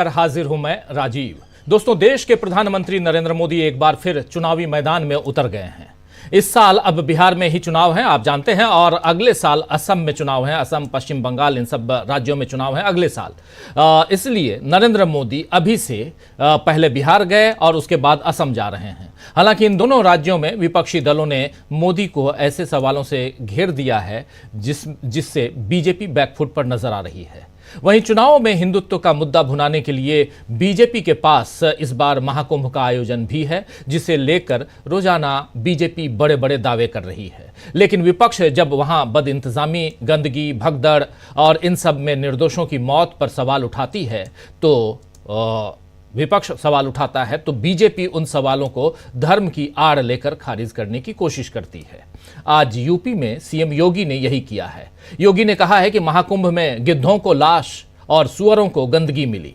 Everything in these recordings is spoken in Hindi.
हाजिर हूं मैं राजीव। दोस्तों, देश के प्रधानमंत्री नरेंद्र मोदी एक बार फिर चुनावी मैदान में उतर गए हैं। इस साल अब बिहार में ही चुनाव हैं, आप जानते हैं, और अगले साल असम में चुनाव हैं। असम, पश्चिम बंगाल, इन सब राज्यों में चुनाव हैं अगले साल। इसलिए नरेंद्र मोदी अभी से पहले बिहार गए और उसके बाद असम जा रहे हैं। हालांकि इन दोनों राज्यों में विपक्षी दलों ने मोदी को ऐसे सवालों से घेर दिया है जिससे बीजेपी बैकफुट पर नजर आ रही है। वहीं चुनाव में हिंदुत्व का मुद्दा भुनाने के लिए बीजेपी के पास इस बार महाकुंभ का आयोजन भी है, जिसे लेकर रोजाना बीजेपी बड़े बड़े दावे कर रही है। लेकिन विपक्ष जब वहां बदइंतजामी, गंदगी, भगदड़ और इन सब में निर्दोषों की मौत पर सवाल उठाती है तो विपक्ष सवाल उठाता है तो बीजेपी उन सवालों को धर्म की आड़ लेकर खारिज करने की कोशिश करती है। आज यूपी में सीएम योगी ने यही किया है। योगी ने कहा है कि महाकुंभ में गिद्धों को लाश और सुअरों को गंदगी मिली।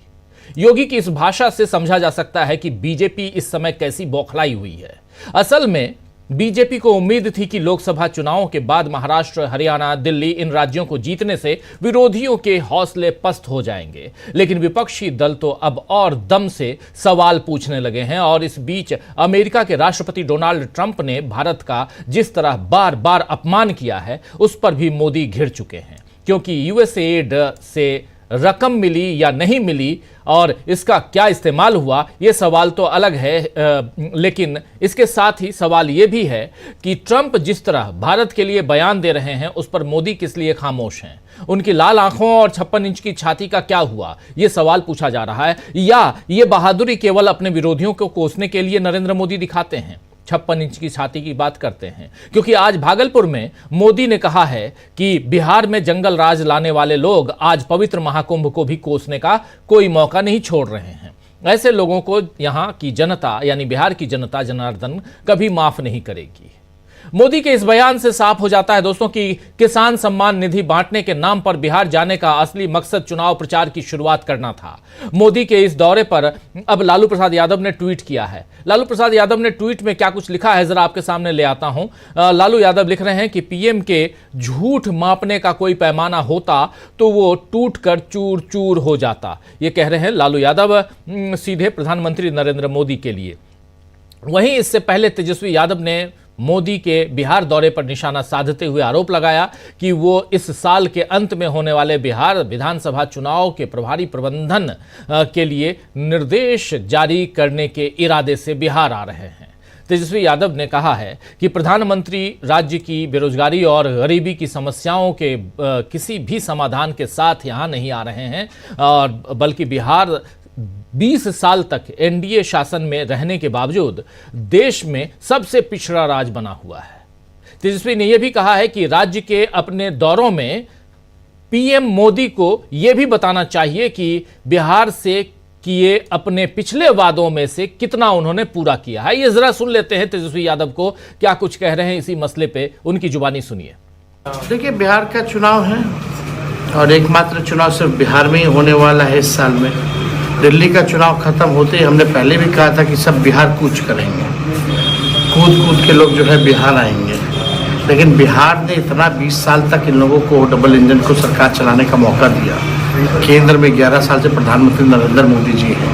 योगी की इस भाषा से समझा जा सकता है कि बीजेपी इस समय कैसी बौखलाई हुई है। असल में बीजेपी को उम्मीद थी कि लोकसभा चुनावों के बाद महाराष्ट्र, हरियाणा, दिल्ली, इन राज्यों को जीतने से विरोधियों के हौसले पस्त हो जाएंगे। लेकिन विपक्षी दल तो अब और दम से सवाल पूछने लगे हैं। और इस बीच अमेरिका के राष्ट्रपति डोनाल्ड ट्रंप ने भारत का जिस तरह बार बार अपमान किया है, उस पर भी मोदी घिर चुके हैं। क्योंकि यूएसएड से रकम मिली या नहीं मिली और इसका क्या इस्तेमाल हुआ, ये सवाल तो अलग है। लेकिन इसके साथ ही सवाल ये भी है कि ट्रंप जिस तरह भारत के लिए बयान दे रहे हैं, उस पर मोदी किस लिए खामोश हैं। उनकी लाल आंखों और 56 इंच की छाती का क्या हुआ, ये सवाल पूछा जा रहा है। या ये बहादुरी केवल अपने विरोधियों को कोसने के लिए नरेंद्र मोदी दिखाते हैं। 56 इंच की छाती की बात करते हैं क्योंकि आज भागलपुर में मोदी ने कहा है कि बिहार में जंगल राज लाने वाले लोग आज पवित्र महाकुंभ को भी कोसने का कोई मौका नहीं छोड़ रहे हैं। ऐसे लोगों को यहां की जनता, यानी बिहार की जनता जनार्दन, कभी माफ नहीं करेगी। मोदी के इस बयान से साफ हो जाता है दोस्तों कि किसान सम्मान निधि बांटने के नाम पर बिहार जाने का असली मकसद चुनाव प्रचार की शुरुआत करना था। मोदी के इस दौरे पर अब लालू प्रसाद यादव ने ट्वीट किया है। लालू प्रसाद यादव ने ट्वीट में क्या कुछ लिखा है, जरा आपके सामने ले आता हूं। लालू यादव लिख रहे हैं कि पीएम के झूठ मापने का कोई पैमाना होता तो वो टूट कर चूर चूर हो जाता। ये कह रहे हैं लालू यादव सीधे प्रधानमंत्री नरेंद्र मोदी के लिए। वहीं इससे पहले तेजस्वी यादव ने मोदी के बिहार दौरे पर निशाना साधते हुए आरोप लगाया कि वो इस साल के अंत में होने वाले बिहार विधानसभा चुनाव के प्रभारी प्रबंधन के लिए निर्देश जारी करने के इरादे से बिहार आ रहे हैं। तेजस्वी यादव ने कहा है कि प्रधानमंत्री राज्य की बेरोजगारी और गरीबी की समस्याओं के किसी भी समाधान के साथ यहाँ नहीं आ रहे हैं, और बल्कि बिहार 20 साल तक एनडीए शासन में रहने के बावजूद देश में सबसे पिछड़ा राज्य बना हुआ है। तेजस्वी ने यह भी कहा है कि राज्य के अपने दौरों में पीएम मोदी को यह भी बताना चाहिए कि बिहार से किए अपने पिछले वादों में से कितना उन्होंने पूरा किया है। ये जरा सुन लेते हैं तेजस्वी यादव को क्या कुछ कह रहे हैं इसी मसले पे, उनकी जुबानी सुनिए। देखिए, बिहार का चुनाव है और एकमात्र चुनाव सिर्फ बिहार में ही होने वाला है इस साल में। दिल्ली का चुनाव खत्म होते ही हमने पहले भी कहा था कि सब बिहार कूच करेंगे, कूद कूद के लोग जो है बिहार आएंगे। लेकिन बिहार ने इतना 20 साल तक इन लोगों को डबल इंजन को सरकार चलाने का मौका दिया। केंद्र में 11 साल से प्रधानमंत्री नरेंद्र मोदी जी हैं,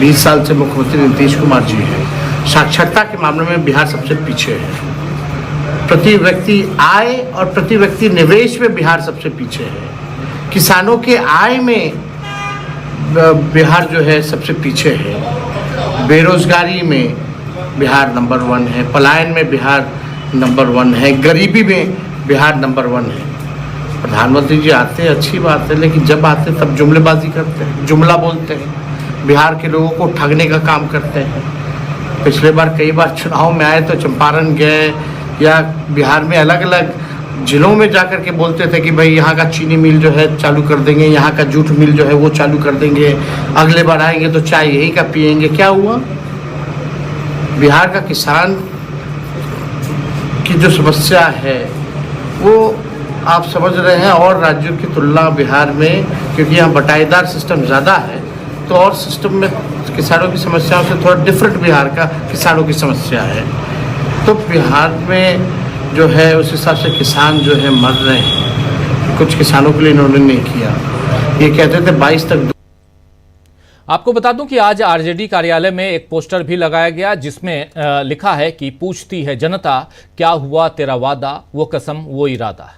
20 साल से मुख्यमंत्री नीतीश कुमार जी हैं। साक्षरता के मामले में बिहार सबसे पीछे है। प्रति व्यक्ति आय और प्रति व्यक्ति निवेश में बिहार सबसे पीछे है। किसानों के आय में बिहार जो है सबसे पीछे है। बेरोजगारी में बिहार नंबर 1 है। पलायन में बिहार नंबर 1 है। गरीबी में बिहार नंबर 1 है। प्रधानमंत्री जी आते हैं, अच्छी बात है, लेकिन जब आते हैं तब जुमलेबाजी करते हैं, जुमला बोलते हैं, बिहार के लोगों को ठगने का काम करते हैं। पिछले बार कई बार चुनाव में आए तो चंपारण गए या बिहार में अलग अलग जिलों में जाकर के बोलते थे कि भाई यहाँ का चीनी मिल जो है चालू कर देंगे, यहाँ का जूट मिल जो है वो चालू कर देंगे, अगले बार आएंगे तो चाय यही का पिएंगे। क्या हुआ? बिहार का किसान की जो समस्या है वो आप समझ रहे हैं, और राज्यों की तुलना बिहार में, क्योंकि यहाँ बटाईदार सिस्टम ज़्यादा है तो और सिस्टम में किसानों की समस्याओं से थोड़ा डिफरेंट बिहार का किसानों की समस्या है। तो बिहार में जो है उस हिसाब से किसान जो है मर रहे हैं। कुछ किसानों के लिए इन्होंने नहीं किया। ये कहते थे 22 तक आपको बता दूं कि आज आरजेडी कार्यालय में एक पोस्टर भी लगाया गया जिसमें लिखा है कि पूछती है जनता, क्या हुआ तेरा वादा, वो कसम वो इरादा।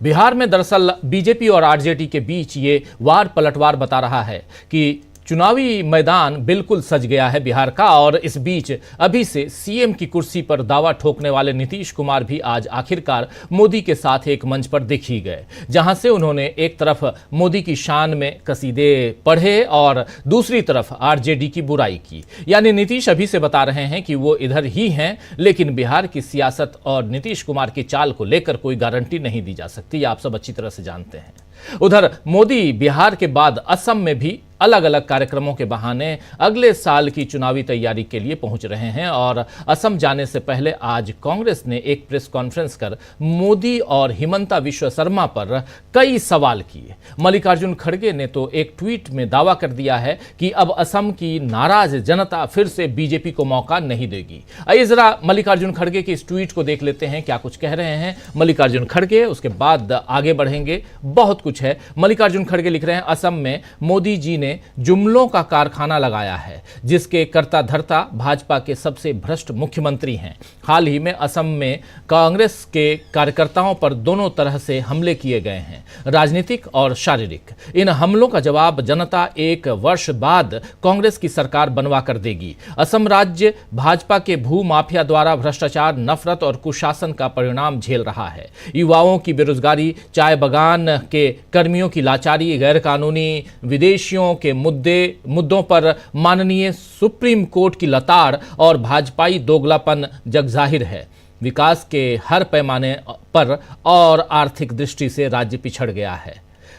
बिहार में दरअसल बीजेपी और आरजेडी के बीच ये वार पलटवार बता रहा है कि चुनावी मैदान बिल्कुल सज गया है बिहार का। और इस बीच अभी से सीएम की कुर्सी पर दावा ठोकने वाले नीतीश कुमार भी आज आखिरकार मोदी के साथ एक मंच पर दिख ही गए, जहां से उन्होंने एक तरफ मोदी की शान में कसीदे पढ़े और दूसरी तरफ आरजेडी की बुराई की। यानी नीतीश अभी से बता रहे हैं कि वो इधर ही हैं, लेकिन बिहार की सियासत और नीतीश कुमार की चाल को लेकर कोई गारंटी नहीं दी जा सकती, आप सब अच्छी तरह से जानते हैं। उधर मोदी बिहार के बाद असम में भी अलग अलग कार्यक्रमों के बहाने अगले साल की चुनावी तैयारी के लिए पहुंच रहे हैं। और असम जाने से पहले आज कांग्रेस ने एक प्रेस कॉन्फ्रेंस कर मोदी और हिमंता विश्व शर्मा पर कई सवाल किए। मल्लिकार्जुन खड़गे ने तो एक ट्वीट में दावा कर दिया है कि अब असम की नाराज जनता फिर से बीजेपी को मौका नहीं देगी। आइए जरा मल्लिकार्जुन खड़गे के इस ट्वीट को देख लेते हैं, क्या कुछ कह रहे हैं मल्लिकार्जुन खड़गे, उसके बाद आगे बढ़ेंगे। बहुत कुछ है। मल्लिकार्जुन खड़गे लिख रहे हैं, असम में मोदी जी ने जुमलों का कारखाना लगाया है, जिसके कर्ता धर्ता भाजपा के सबसे भ्रष्ट मुख्यमंत्री हैं। हाल ही में असम में कांग्रेस के कार्यकर्ताओं पर दोनों तरह से हमले किए गए हैं, राजनीतिक और शारीरिक। इन हमलों का जवाब जनता 1 वर्ष बाद कांग्रेस की सरकार बनवा कर देगी। असम राज्य भाजपा के भू माफिया द्वारा भ्रष्टाचार, नफरत और कुशासन का परिणाम झेल रहा है। युवाओं की बेरोजगारी, चाय बागान के कर्मियों की लाचारी, गैर कानूनी विदेशियों के मुद्दों पर माननीय सुप्रीम कोर्ट की लताड़ और भाजपाई दोगलापन जगजाहिर है। विकास के हर पैमाने पर और आर्थिक दृष्टि से राज्य पिछड़ गया है।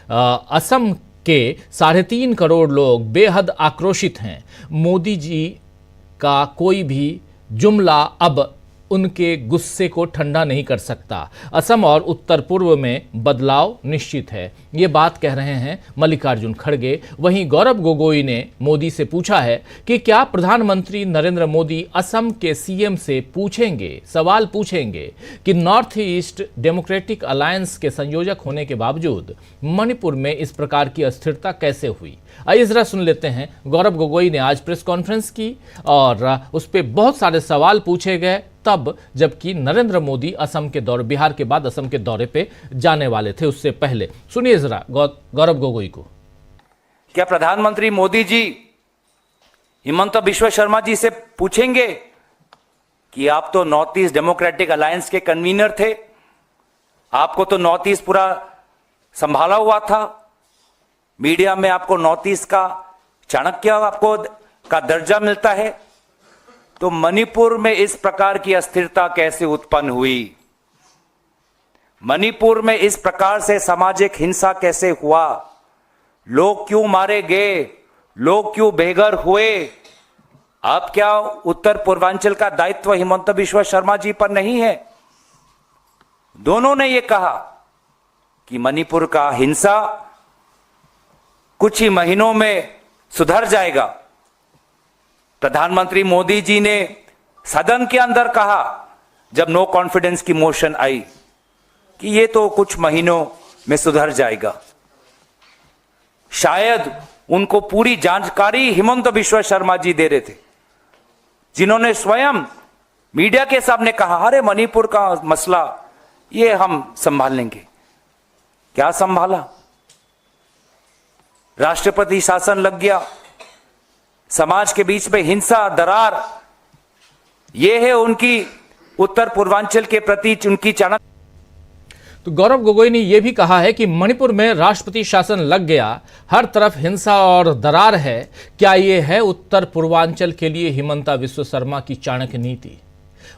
असम के 3.5 करोड़ लोग बेहद आक्रोशित हैं। मोदी जी का कोई भी जुमला अब उनके गुस्से को ठंडा नहीं कर सकता। असम और उत्तर पूर्व में बदलाव निश्चित है, ये बात कह रहे हैं मल्लिकार्जुन खड़गे। वहीं गौरव गोगोई ने मोदी से पूछा है कि क्या प्रधानमंत्री नरेंद्र मोदी असम के सीएम से सवाल पूछेंगे कि नॉर्थ ईस्ट डेमोक्रेटिक अलायंस के संयोजक होने के बावजूद मणिपुर में इस प्रकार की अस्थिरता कैसे हुई। आइए जरा सुन लेते हैं। गौरव गोगोई ने आज प्रेस कॉन्फ्रेंस की और उस पर बहुत सारे सवाल पूछे गए, तब जबकि नरेंद्र मोदी असम के दौरे, बिहार के बाद असम के दौरे पे जाने वाले थे। उससे पहले सुनिए जरा गौरव गोगोई को। क्या प्रधानमंत्री मोदी जी हिमंता बिश्व शर्मा जी से पूछेंगे कि आप तो नॉर्थ ईस्ट डेमोक्रेटिक अलायंस के कन्वीनर थे, आपको तो नॉर्थ ईस्ट पूरा संभाला हुआ था, मीडिया में आपको नॉर्थ ईस्ट का चाणक्य आपको का दर्जा मिलता है, तो मणिपुर में इस प्रकार की अस्थिरता कैसे उत्पन्न हुई? मणिपुर में इस प्रकार से सामाजिक हिंसा कैसे हुआ? लोग क्यों मारे गए? लोग क्यों बेघर हुए? अब क्या उत्तर पूर्वांचल का दायित्व हिमंता बिश्व शर्मा जी पर नहीं है? दोनों ने यह कहा कि मणिपुर का हिंसा कुछ ही महीनों में सुधर जाएगा। प्रधानमंत्री मोदी जी ने सदन के अंदर कहा जब नो कॉन्फिडेंस की मोशन आई कि ये तो कुछ महीनों में सुधर जाएगा। शायद उनको पूरी जानकारी हिमंता बिश्व शर्मा जी दे रहे थे, जिन्होंने स्वयं मीडिया के सामने कहा, अरे मणिपुर का मसला ये हम संभाल लेंगे। क्या संभाला? राष्ट्रपति शासन लग गया, समाज के बीच में हिंसा, दरार, यह है उनकी उत्तर पूर्वांचल के प्रति उनकी चाणक्य। तो गौरव गोगोई ने यह भी कहा है कि मणिपुर में राष्ट्रपति शासन लग गया, हर तरफ हिंसा और दरार है। क्या यह है उत्तर पूर्वांचल के लिए हिमंता बिश्व शर्मा की चाणक्य नीति?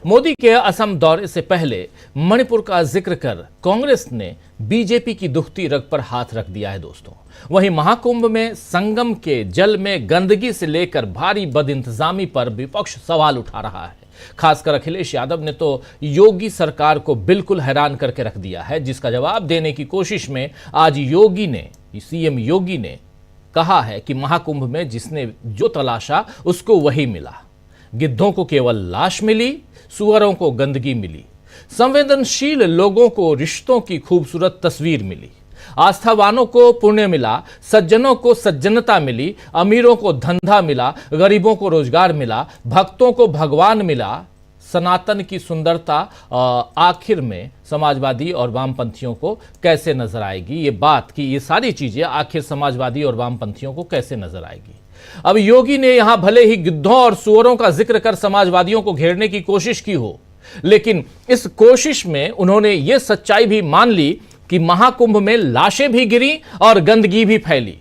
मोदी के असम दौरे से पहले मणिपुर का जिक्र कर कांग्रेस ने बीजेपी की दुखती रग पर हाथ रख दिया है दोस्तों। वहीं महाकुंभ में संगम के जल में गंदगी से लेकर भारी बदइंतजामी पर विपक्ष सवाल उठा रहा है। खासकर अखिलेश यादव ने तो योगी सरकार को बिल्कुल हैरान करके रख दिया है, जिसका जवाब देने की कोशिश में आज सीएम योगी ने कहा है कि महाकुंभ में जिसने जो तलाशा उसको वही मिला। गिद्धों को केवल लाश मिली, सुअरों को गंदगी मिली, संवेदनशील लोगों को रिश्तों की खूबसूरत तस्वीर मिली। आस्थावानों को पुण्य मिला, सज्जनों को सज्जनता मिली, अमीरों को धंधा मिला, गरीबों को रोजगार मिला, भक्तों को भगवान मिला। सनातन की सुंदरता आखिर में समाजवादी और वामपंथियों को कैसे नजर आएगी? ये बात कि ये सारी चीजें आखिर समाजवादी और वामपंथियों को कैसे नजर आएगी? अब योगी ने यहां भले ही गिद्धों और सुअरों का जिक्र कर समाजवादियों को घेरने की कोशिश की हो, लेकिन इस कोशिश में उन्होंने ये सच्चाई भी मान ली कि महाकुंभ में लाशें भी गिरी और गंदगी भी फैली।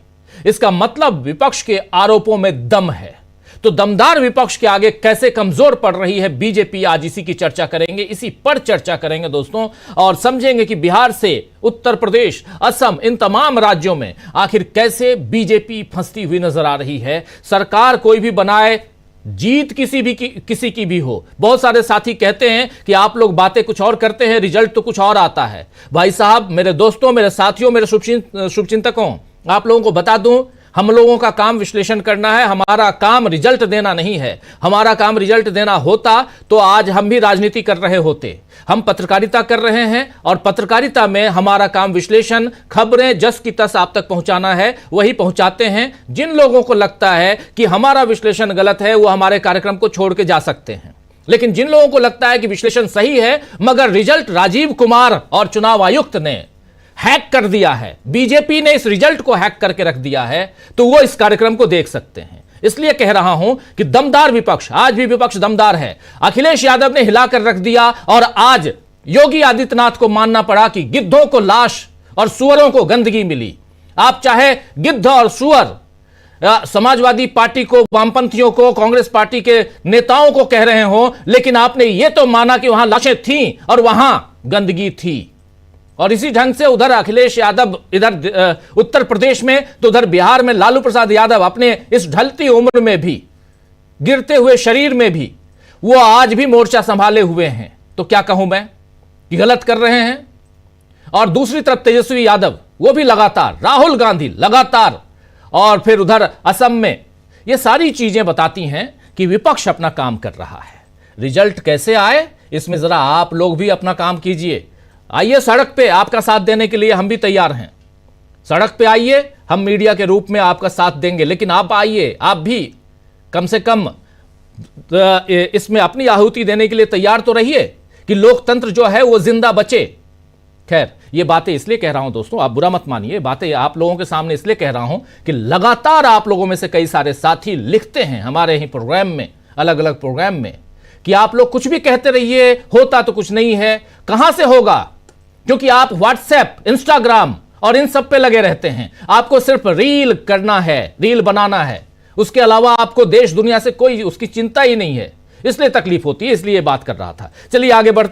इसका मतलब विपक्ष के आरोपों में दम है। तो दमदार विपक्ष के आगे कैसे कमजोर पड़ रही है बीजेपी, आज इसी की चर्चा करेंगे, इसी पर चर्चा करेंगे दोस्तों, और समझेंगे कि बिहार से उत्तर प्रदेश, असम, इन तमाम राज्यों में आखिर कैसे बीजेपी फंसती हुई नजर आ रही है। सरकार कोई भी बनाए, जीत किसी की भी हो, बहुत सारे साथी कहते हैं कि आप लोग बातें कुछ और करते हैं, रिजल्ट तो कुछ और आता है। भाई साहब, मेरे दोस्तों, मेरे साथियों, मेरे शुभचिंतकों, आप लोगों को बता दूं, हम लोगों का काम विश्लेषण करना है, हमारा काम रिजल्ट देना नहीं है। हमारा काम रिजल्ट देना होता तो आज हम भी राजनीति कर रहे होते। हम पत्रकारिता कर रहे हैं और पत्रकारिता में हमारा काम विश्लेषण, खबरें जस की तस आप तक पहुंचाना है, वही पहुंचाते हैं। जिन लोगों को लगता है कि हमारा विश्लेषण गलत है, वो हमारे कार्यक्रम को छोड़ के जा सकते हैं। लेकिन जिन लोगों को लगता है कि विश्लेषण सही है मगर रिजल्ट राजीव कुमार और चुनाव आयुक्त ने हैक कर दिया है, बीजेपी ने इस रिजल्ट को हैक करके रख दिया है, तो वो इस कार्यक्रम को देख सकते हैं। इसलिए कह रहा हूं कि दमदार विपक्ष, आज भी विपक्ष दमदार है। अखिलेश यादव ने हिलाकर रख दिया और आज योगी आदित्यनाथ को मानना पड़ा कि गिद्धों को लाश और सुअरों को गंदगी मिली। आप चाहे गिद्ध और सुअर समाजवादी पार्टी को, वामपंथियों को, कांग्रेस पार्टी के नेताओं को कह रहे हो, लेकिन आपने यह तो माना कि वहां लाशें थीं और वहां गंदगी थी। और इसी ढंग से उधर अखिलेश यादव इधर उत्तर प्रदेश में, तो उधर बिहार में लालू प्रसाद यादव अपने इस ढलती उम्र में भी, गिरते हुए शरीर में भी, वो आज भी मोर्चा संभाले हुए हैं। तो क्या कहूं मैं कि गलत कर रहे हैं। और दूसरी तरफ तेजस्वी यादव, वो भी लगातार, राहुल गांधी लगातार, और फिर उधर असम में, ये सारी चीजें बताती हैं कि विपक्ष अपना काम कर रहा है। रिजल्ट कैसे आए, इसमें जरा आप लोग भी अपना काम कीजिए। आइए सड़क पे, आपका साथ देने के लिए हम भी तैयार हैं। सड़क पे आइए, हम मीडिया के रूप में आपका साथ देंगे, लेकिन आप आइए, आप भी कम से कम इसमें अपनी आहुति देने के लिए तैयार तो रहिए कि लोकतंत्र जो है वो जिंदा बचे। खैर, ये बातें इसलिए कह रहा हूं दोस्तों, आप बुरा मत मानिए, बातें आप लोगों के सामने इसलिए कह रहा हूं कि लगातार आप लोगों में से कई सारे साथी लिखते हैं हमारे ही प्रोग्राम में, अलग अलग प्रोग्राम में, कि आप लोग कुछ भी कहते रहिए, होता तो कुछ नहीं है। कहां से होगा? क्योंकि आप व्हाट्सएप, इंस्टाग्राम और इन सब पे लगे रहते हैं। आपको सिर्फ रील करना है, रील बनाना है, उसके अलावा आपको देश दुनिया से कोई उसकी चिंता ही नहीं है। इसलिए तकलीफ होती है, इसलिए बात कर रहा था। चलिए आगे बढ़ते